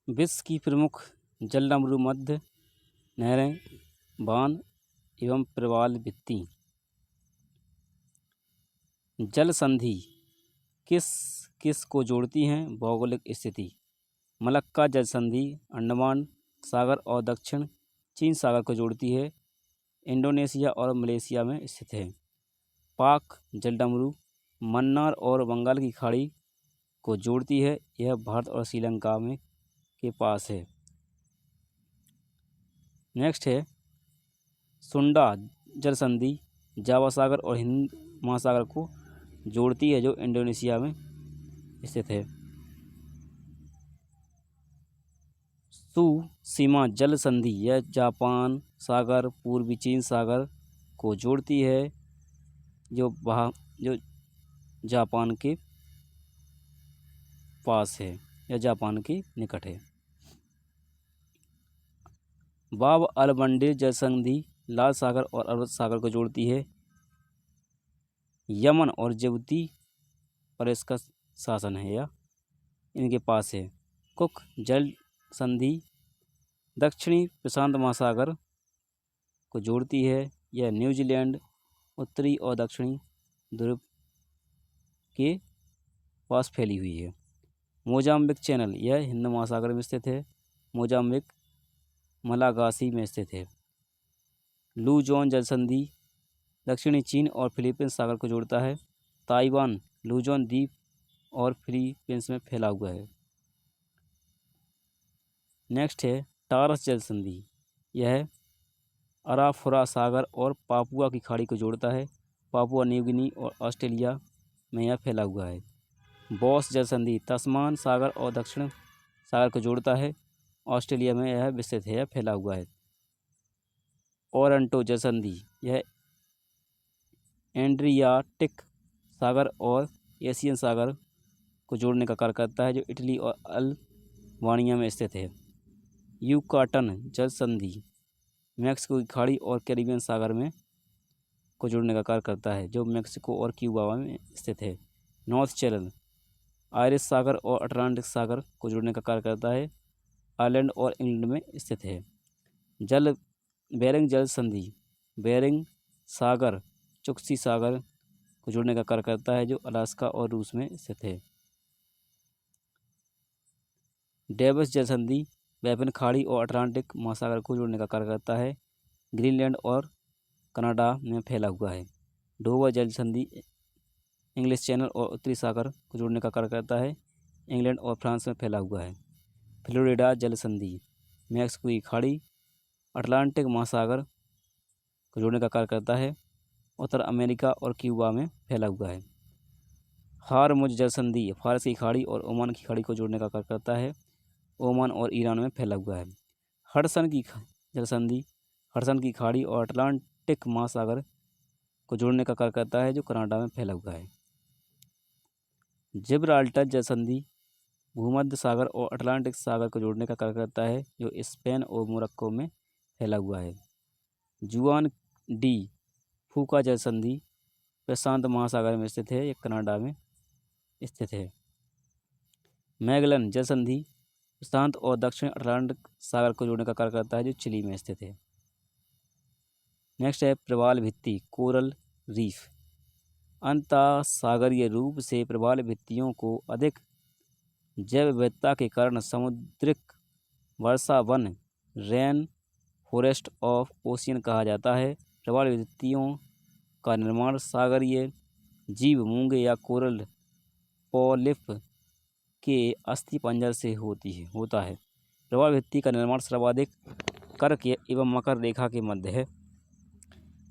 विश्व की प्रमुख जलडमरू मध्य नहरें, बांध एवं प्रवाल भित्ति। जल संधि किस किस को जोड़ती हैं? भौगोलिक स्थिति। मलक्का जल संधि अंडमान सागर और दक्षिण चीन सागर को जोड़ती है। इंडोनेशिया और मलेशिया में स्थित है। पाक जलडमरू मन्नार और बंगाल की खाड़ी को जोड़ती है। यह भारत और श्रीलंका में के पास है। नेक्स्ट है सुंडा जल संधि जावा सागर और हिंद महासागर को जोड़ती है, जो इंडोनेशिया में स्थित है। सुसीमा जल संधि यह जापान सागर पूर्वी चीन सागर को जोड़ती है, जो जापान के पास है या जापान के निकट है। बाब अल मंडेब जल संधि लाल सागर और अरब सागर को जोड़ती है। यमन और जिबूती पर इसका शासन है या इनके पास है। कुक जल संधि दक्षिणी प्रशांत महासागर को जोड़ती है। यह न्यूजीलैंड उत्तरी और दक्षिणी ध्रुव के पास फैली हुई है। मोजाम्बिक चैनल यह हिंद महासागर में स्थित है। मोजाम्बिक मलागासी में स्थित है। लूजोन जल संधि दक्षिणी चीन और फिलीपींस सागर को जोड़ता है। ताइवान लूजोन द्वीप और फिलीपींस में फैला हुआ है। नेक्स्ट है टारस जल संधि यह अराफुरा सागर और पापुआ की खाड़ी को जोड़ता है। पापुआ न्यू गिनी और ऑस्ट्रेलिया में यह फैला हुआ है। बॉस जल संधि तस्मान सागर और दक्षिण सागर को जोड़ता है। ऑस्ट्रेलिया में यह विस्तृत है या फैला हुआ है। ओरंटो जल संधि यह एड्रियाटिक सागर और एशियन सागर को जोड़ने का कार्य करता है, जो इटली और अल्बानिया में स्थित है। यूकाटन जल संधि मैक्सिको की खाड़ी और कैरिबियन सागर में को जोड़ने का कार्य करता है, जो मैक्सिको और क्यूबा में स्थित है। नॉर्थ चैनल आयरिश सागर और अटलांटिक सागर को जोड़ने का कार्य करता है। आयरलैंड और इंग्लैंड में स्थित है। बेरिंग जल संधि बेरिंग सागर चुक्सी सागर को जोड़ने का कार्य करता है, जो अलास्का और रूस में स्थित है। डेविस जल संधि बैफिन खाड़ी और अटलांटिक महासागर को जोड़ने का कार्य करता है। ग्रीनलैंड और कनाडा में फैला हुआ है। डोवर जल संधि इंग्लिश चैनल और उत्तरी सागर को जोड़ने का कार्य करता है। इंग्लैंड और फ्रांस में फैला हुआ है। फ्लोरिडा जल संधि मैक्सिको की खाड़ी अटलांटिक महासागर को जोड़ने का कार्य करता है। उत्तर अमेरिका और क्यूबा में फैला हुआ है। हारमुज जल संधि फारस की खाड़ी और ओमान की खाड़ी को जोड़ने का कार्य करता है। ओमान और ईरान में फैला हुआ है। हडसन की जल संधि हडसन की खाड़ी और अटलांटिक महासागर को जोड़ने का कार्य करता है, जो कनाडा में फैला हुआ है। जिब्राल्टर जल संधि भूमध्य सागर और अटलांटिक सागर को जोड़ने का कार्य करता है, जो स्पेन और मोरक्को में फैला हुआ है। जुआन डी फूका जल संधि प्रशांत महासागर में स्थित है, यह कनाडा में स्थित है। मैगलन जल संधि प्रशांत और दक्षिण अटलांटिक सागर को जोड़ने का कार्य करता है, जो चिली में स्थित है। नेक्स्ट है प्रवाल भित्ति कोरल रीफ अंतःसागरीय रूप से प्रवाल भित्तियों को अधिक जैव विविधता के कारण समुद्रिक वर्षा वन रेन फॉरेस्ट ऑफ ओशियन कहा जाता है। प्रवाल भित्तियों का निर्माण सागरीय जीव मूंगे या कोरल पॉलिप के अस्थिपंजर से होता है। प्रवाल भित्ति का निर्माण सर्वाधिक कर्क एवं मकर रेखा के मध्य है।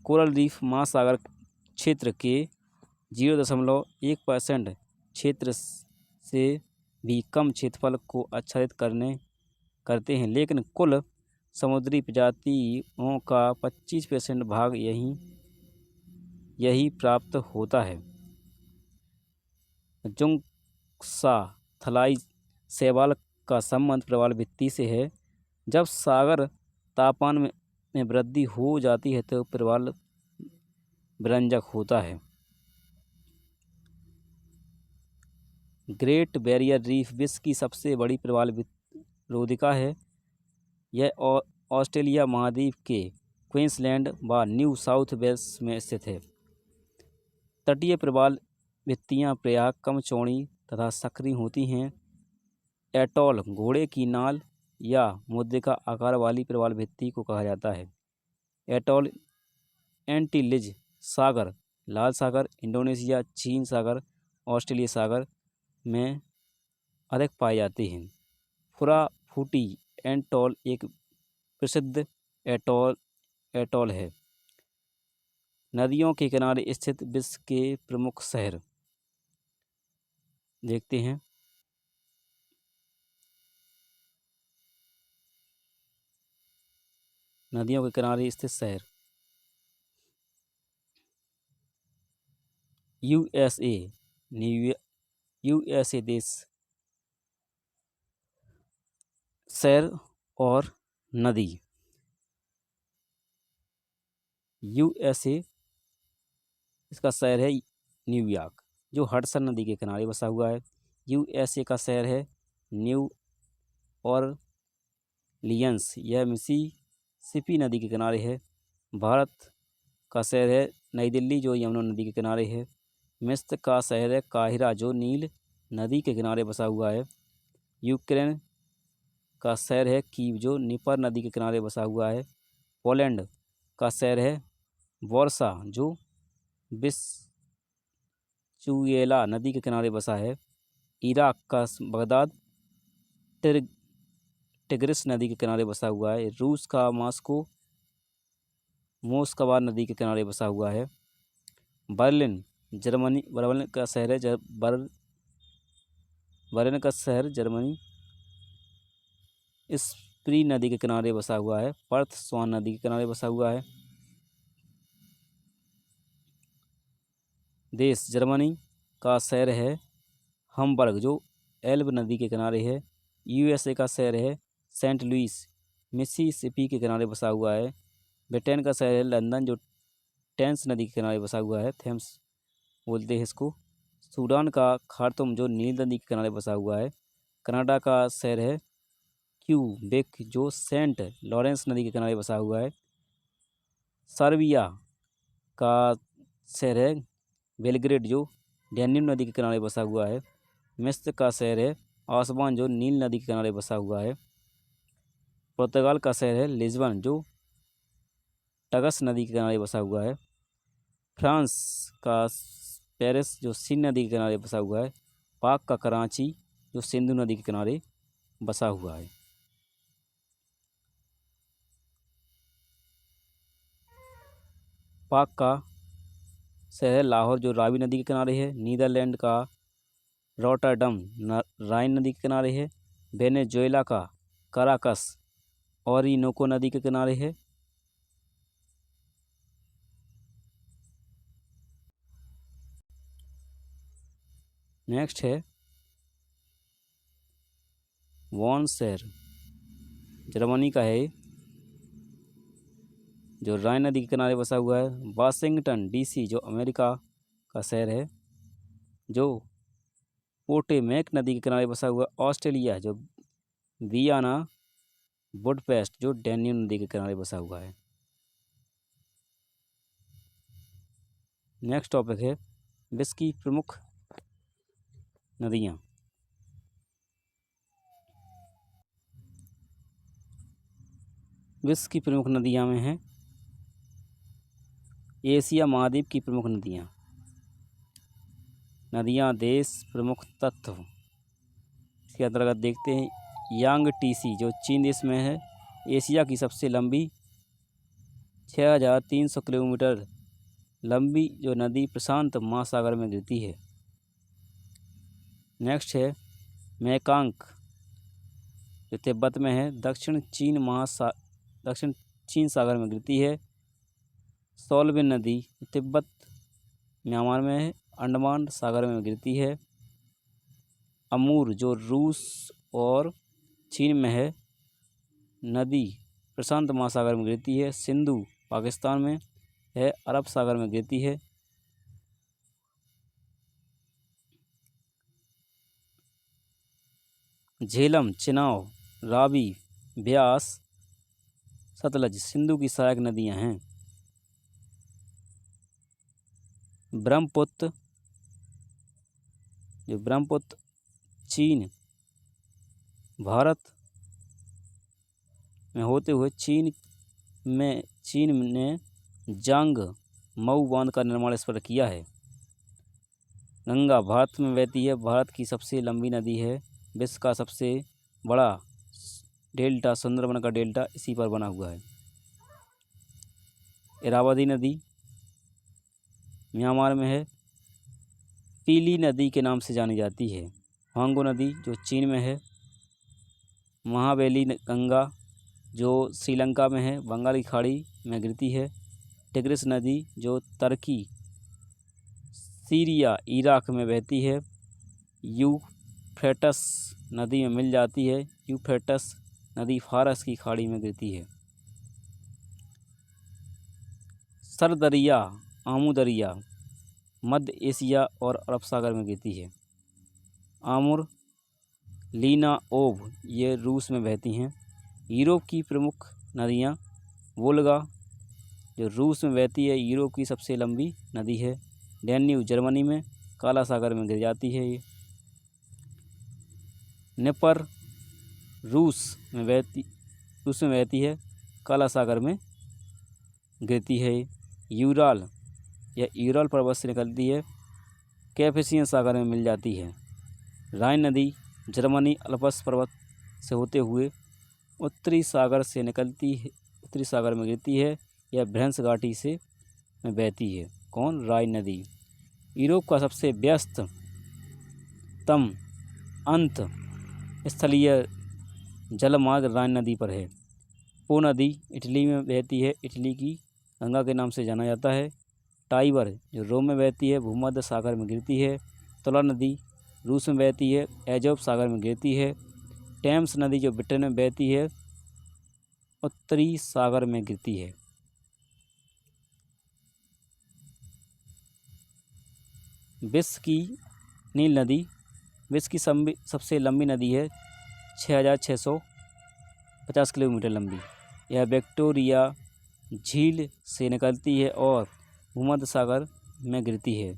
कोरल रीफ महासागर क्षेत्र के 0.1% क्षेत्र से भी कम क्षेत्रफल को आच्छादित करते हैं, लेकिन कुल समुद्री प्रजातियों का 25% भाग यही प्राप्त होता है। जुंगसा थलाई शैवाल का संबंध प्रवाल भित्ति से है। जब सागर तापमान में वृद्धि हो जाती है तो प्रवाल विरंजक होता है। ग्रेट बैरियर रीफ विश्व की सबसे बड़ी प्रवाल रोधिका है। यह ऑस्ट्रेलिया महाद्वीप के क्वींसलैंड व न्यू साउथ वेल्स में स्थित है। तटीय प्रवाल भित्तियाँ प्रायः कम चौड़ी तथा संकरी होती हैं। एटॉल घोड़े की नाल या मुद्दे का आकार वाली प्रवाल भित्ति को कहा जाता है। एटॉल एंटीलिज सागर, लाल सागर, इंडोनेशिया, चीन सागर, ऑस्ट्रेलिया सागर में अधिक पाए जाते हैं। फुराफूटी एटॉल एक प्रसिद्ध एटॉल है। नदियों के किनारे स्थित विश्व के प्रमुख शहर देखते हैं। नदियों के किनारे स्थित शहर यूएसए देश। शहर और नदी। यूएसए इसका शहर है न्यूयॉर्क, जो हडसन नदी के किनारे बसा हुआ है। यूएसए का शहर है न्यू ऑरलियंस, यह मिसिसिपी नदी के किनारे है। भारत का शहर है नई दिल्ली, जो यमुना नदी के किनारे है। मिस्र का शहर है काहिरा, जो नील नदी के किनारे बसा हुआ है। यूक्रेन का शहर है कीव, जो नीपर नदी के किनारे बसा हुआ है। पोलैंड का शहर है वॉर्सा, जो विस्चुएला नदी के किनारे बसा है। इराक का बगदाद टिग्रिस नदी के किनारे बसा हुआ है। रूस का मॉस्को मोस्कवा नदी के किनारे बसा हुआ है। बर्लिन का शहर है बर्लिन का शहर जर्मनी स्प्री नदी के किनारे बसा हुआ है। पर्थ स्वान नदी के किनारे बसा हुआ है। देश जर्मनी का शहर है हमबर्ग, जो एल्ब नदी के किनारे है। यूएसए का शहर है सेंट लुइस, मिसिसिपी के किनारे बसा हुआ है। ब्रिटेन का शहर है लंदन, जो टेम्स नदी के किनारे बसा हुआ है। थेम्स बोलते हैं इसको। सूडान का खार्तूम, जो नील नदी के किनारे बसा हुआ है। कनाडा का शहर है क्यूबेक, जो सेंट लॉरेंस नदी के किनारे बसा हुआ है। सर्बिया का शहर है बेलग्रेड, जो डैन्यूब नदी के किनारे बसा हुआ है। मिस्र का शहर है आसबान, जो नील नदी के किनारे बसा हुआ है। पुर्तगाल का शहर है लिस्बन, जो टगस नदी के किनारे बसा हुआ है। फ्रांस का पेरिस, जो सीन नदी के किनारे बसा हुआ है। पाक का कराची, जो सिंधु नदी के किनारे बसा हुआ है। पाक का शहर लाहौर, जो रावी नदी के किनारे है। नीदरलैंड का रॉटरडम राइन नदी के किनारे है। वेनेजुएला का कराकस ओरिनोको नदी के किनारे है। नेक्स्ट है वॉन शहर, जर्मनी का है, जो राइन नदी के किनारे बसा हुआ है। वाशिंगटन डीसी, जो अमेरिका का शहर है, जो पोटेमैक नदी के किनारे बसा हुआ है। ऑस्ट्रेलिया, जो वियना। बुडपेस्ट, जो डैन्यूब नदी के किनारे बसा हुआ है। नेक्स्ट टॉपिक है विश्व की प्रमुख नदियाँ। विश्व की प्रमुख नदियाँ में हैं एशिया महाद्वीप की प्रमुख नदियाँ। नदियाँ देश प्रमुख तत्व इसके अंतर्गत देखते हैं। यांगटीसी, जो चीन देश में है। एशिया की सबसे लंबी 6300 किलोमीटर लंबी जो नदी प्रशांत महासागर में गिरती है। नेक्स्ट है मेकांग, जो तिब्बत में है। दक्षिण चीन सागर में गिरती है। सोलबिन नदी तिब्बत म्यांमार में है, अंडमान सागर में गिरती है। अमूर, जो रूस और चीन में है, नदी प्रशांत महासागर में गिरती है। सिंधु पाकिस्तान में है, अरब सागर में गिरती है। झेलम चिनाब रावी, ब्यास, सतलज, सिंधु की सहायक नदियां हैं। ब्रह्मपुत्र, जो ब्रह्मपुत्र चीन, भारत में होते हुए चीन ने जांग मऊ बांध का निर्माण इस पर किया है। गंगा भारत में बहती है, भारत की सबसे लंबी नदी है, विश्व का सबसे बड़ा डेल्टा सुंदरबन का डेल्टा इसी पर बना हुआ है। इरावदी नदी म्यांमार में है, पीली नदी के नाम से जानी जाती है। हांगो नदी जो चीन में है, महाबेली गंगा जो श्रीलंका में है, बंगाल की खाड़ी में गिरती है। टिग्रिस नदी जो तुर्की, सीरिया, इराक में बहती है। यूफ्रेटस नदी में मिल जाती है। यूफ्रेटस नदी फारस की खाड़ी में गिरती है। सरदरिया, आमू दरिया मध्य एशिया और अरब सागर में गिरती है। आमुर, लीना, ओब ये रूस में बहती हैं। यूरोप की प्रमुख नदियाँ, वोल्गा जो रूस में बहती है, यूरोप की सबसे लंबी नदी है। डैन्यूब जर्मनी में, काला सागर में गिर जाती है ये। नेपर रूस में बहती है, काला सागर में गिरती है। यूराल यह यूराल पर्वत से निकलती है, कैस्पियन सागर में मिल जाती है। राइन नदी जर्मनी अल्प्स पर्वत से होते हुए उत्तरी सागर में गिरती है। यह भ्रंश घाटी से बहती है। कौन? राइन नदी। यूरोप का सबसे व्यस्ततम अंत स्थलीय जलमार्ग राइन नदी पर है। पो नदी इटली में बहती है, इटली की गंगा के नाम से जाना जाता है। टाइबर जो रोम में बहती है, भूमध्य सागर में गिरती है। तुला नदी रूस में बहती है, एजोब सागर में गिरती है। टेम्स नदी जो ब्रिटेन में बहती है, उत्तरी सागर में गिरती है। विश्व की नील नदी विश्व की सबसे लंबी नदी है, 6,650 किलोमीटर लंबी। यह विक्टोरिया झील से निकलती है और भूमध्य सागर में गिरती है।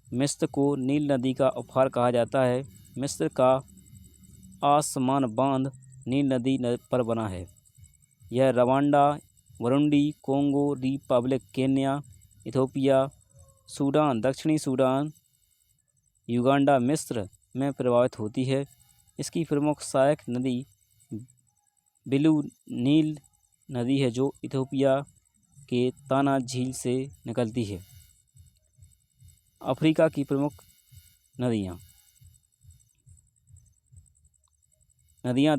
मिस्र को नील नदी का उपहार कहा जाता है। मिस्र का आसमान बांध नील नदी पर बना है। यह Rwanda, Burundi, Congo Republic, Kenya, Ethiopia, Sudan, दक्षिणी सूडान, युगांडा, मिस्र में प्रवाहित होती है। इसकी प्रमुख सहायक नदी ब्लू नील नदी है जो इथियोपिया के ताना झील से निकलती है। अफ्रीका की प्रमुख नदियाँ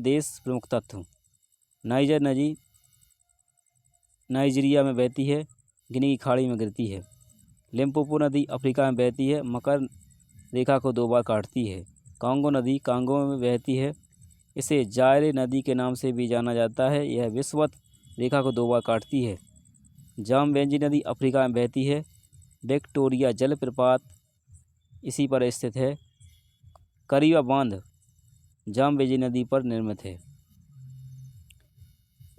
देश प्रमुख तत्व। नाइजर नदी नाइजीरिया में बहती है, गिनी की खाड़ी में गिरती है। लिम्पोपो नदी अफ्रीका में बहती है, मकर रेखा को 2 बार काटती है। कांगो नदी कांगो में बहती है, इसे जायरे नदी के नाम से भी जाना जाता है। यह विषुवत रेखा को 2 बार काटती है। जाम्बेजी नदी अफ्रीका में बहती है। विक्टोरिया जलप्रपात इसी पर स्थित है। करीबा बांध जाम्बेजी नदी पर निर्मित है।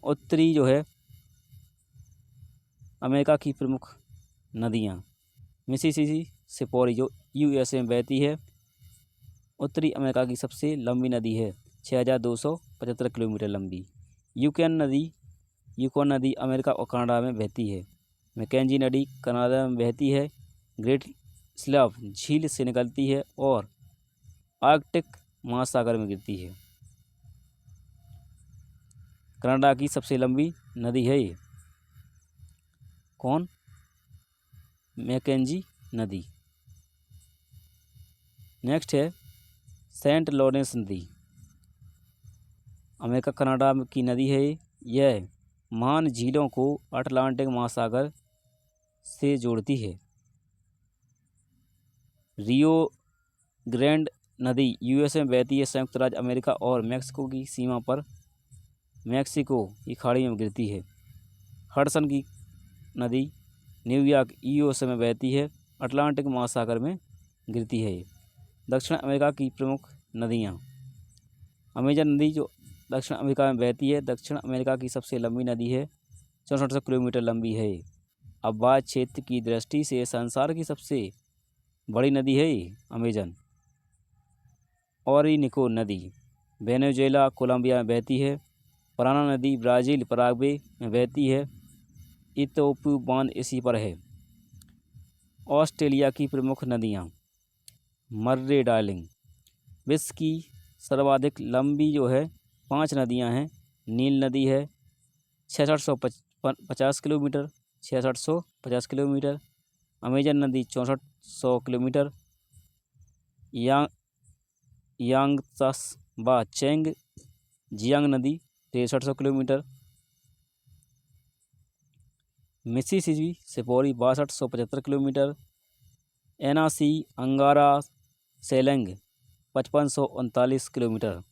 उत्तरी जो है अमेरिका की प्रमुख नदियाँ, मिसिसिपी सिपोरी जो यूएसए में बहती है, उत्तरी अमेरिका की सबसे लंबी नदी है, 6,275 किलोमीटर लंबी। यूकॉन नदी अमेरिका और कनाडा में बहती है। मैकेंजी नदी कनाडा में बहती है, ग्रेट स्लव झील से निकलती है और आर्कटिक महासागर में गिरती है। कनाडा की सबसे लंबी नदी है ये। कौन? मैकेंजी नदी। नेक्स्ट है सेंट लॉरेंस नदी, अमेरिका कनाडा की नदी है। यह महान झीलों को अटलांटिक महासागर से जोड़ती है। रियो ग्रैंड नदी यूएसए में बहती है, संयुक्त राज्य अमेरिका और मैक्सिको की सीमा पर मैक्सिको की खाड़ी में गिरती है। हडसन की नदी न्यूयॉर्क यूएसए में बहती है, अटलांटिक महासागर में गिरती है। दक्षिण अमेरिका की प्रमुख नदियाँ, अमेजन नदी जो दक्षिण अमेरिका में बहती है। दक्षिण अमेरिका की सबसे लंबी नदी है, 6400 किलोमीटर लंबी है। आबाद क्षेत्र की दृष्टि से संसार की सबसे बड़ी नदी है अमेजन। ओरिनिको नदी वेनेजुएला कोलंबिया में बहती है। पराना नदी ब्राज़ील पराग्वे में बहती है। इथियोपिया बांध इसी पर है। ऑस्ट्रेलिया की प्रमुख नदियाँ। मर्रे डार्लिंग। विश्व की सर्वाधिक लंबी जो है 5 नदियाँ हैं। नील नदी है 6650 किलोमीटर, 6650 किलोमीटर। अमेजन नदी 6400 किलोमीटर। यांगत्से व चेंग जियांग नदी 6300 किलोमीटर। मिसिसिपी सिपोरी 6275 kilometre. Yenisei Angara Selenge 5539 kilometre.